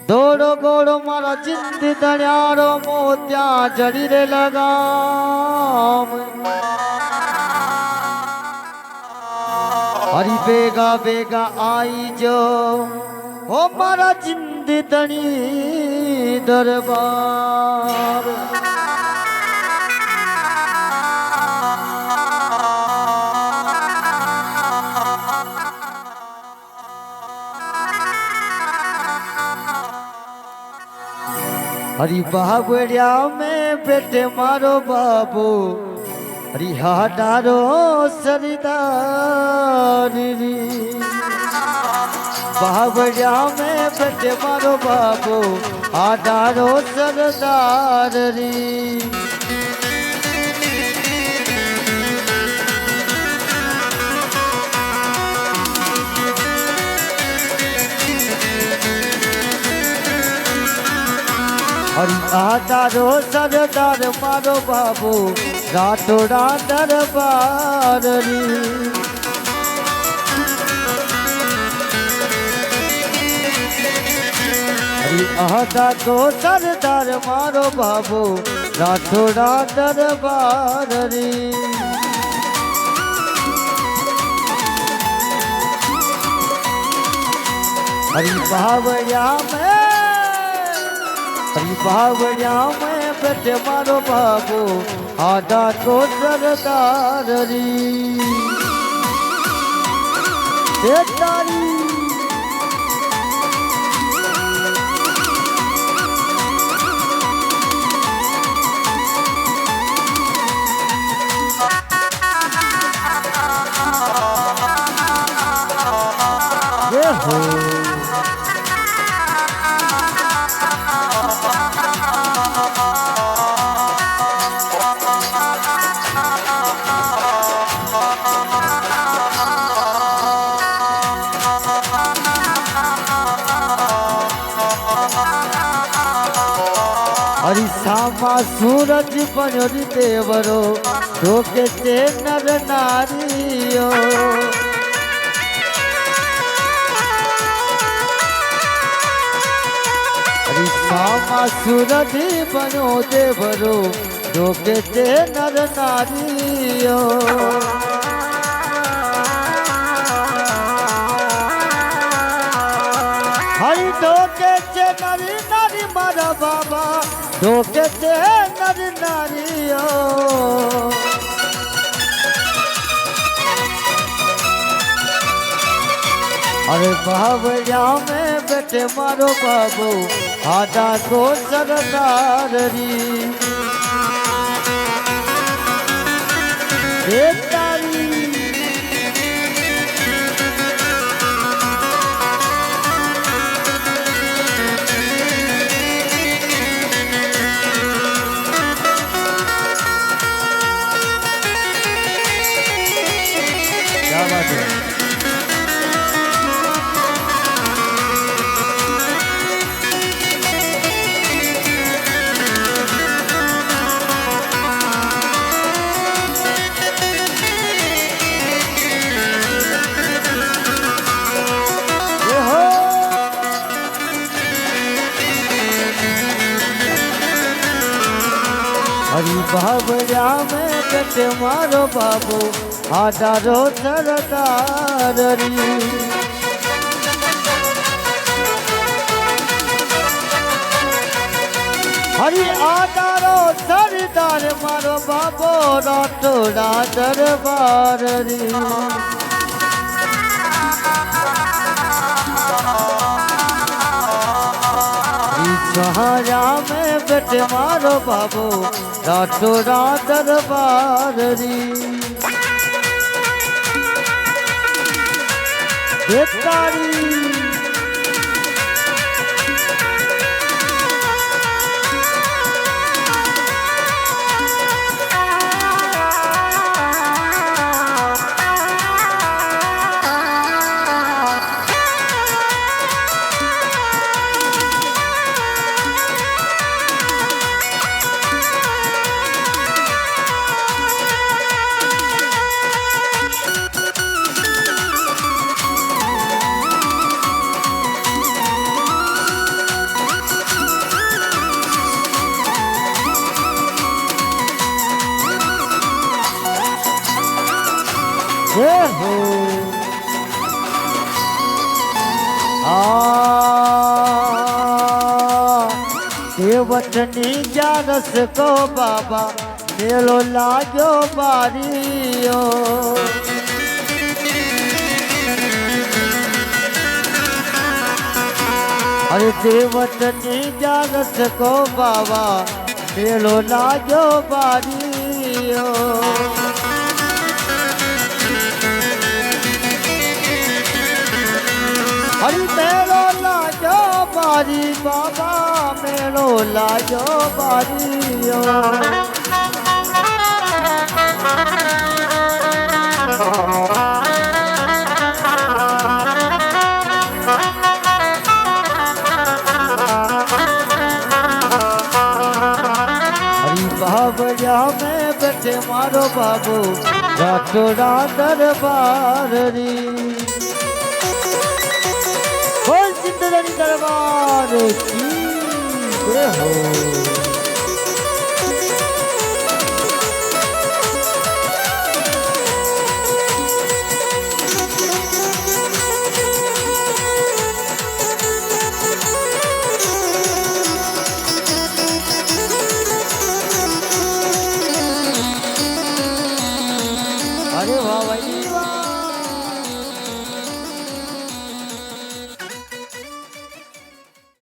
દોડો ગોળો મારા ચિંત દળિયારો મોત્યા જડી રે લગામ હરી ભેગા ભેગા આઈ જો હો મારા ચિંત દણી દરબાર हरी बाबड़िया में बेटे मारो बाबू हरी हाडारो सरदारी बाबड़िया में बेटे मारो बाबू हाडारो सरदारी हरी आदारो सरदार मारो बाबू राठोड़ा दरबार री हरी आदारो सरदार मारो बाबू राठोड़ा दरबार री हरी बावड़िया में हरी बावड़िया में बेटे मारो बाबू आधा को सरदार री तारी ये हो हरी सामा सूरज बनोरी देवरो धोके ते नर नारियो हरी सामा सूरज बनो देवरो धोके ते नर नारियो हरी धोके ते नरी नारी मारा बाबा धोके ते नर नारियो अरे बावड़िया में बेटे मारो बाबू आधा को सरदार री तारी क्या बात है हरी बाबड़िया में बेटे मारो बाबू आधारो सरदार री हरी आधारो सरदार मारो बाबू राठोड़ा दरबार री सहारा में बेटे मारो बाबू राठोड़ा दरबार री तारी વટની જારસ કો બાબા મેળો લાગ્યો બારીઓ અરે દેવટની જારસ કો બાબા મેળો લાગ્યો બારીઓ હરી મેળો લાજો બારી બાબા મેળો લાજો બારીઓ હરી બાબરિયા મેં બેઠે મારો બાબુ રાઠોડા દરબાર રી बोल जिंदगी दरबार की जय हो।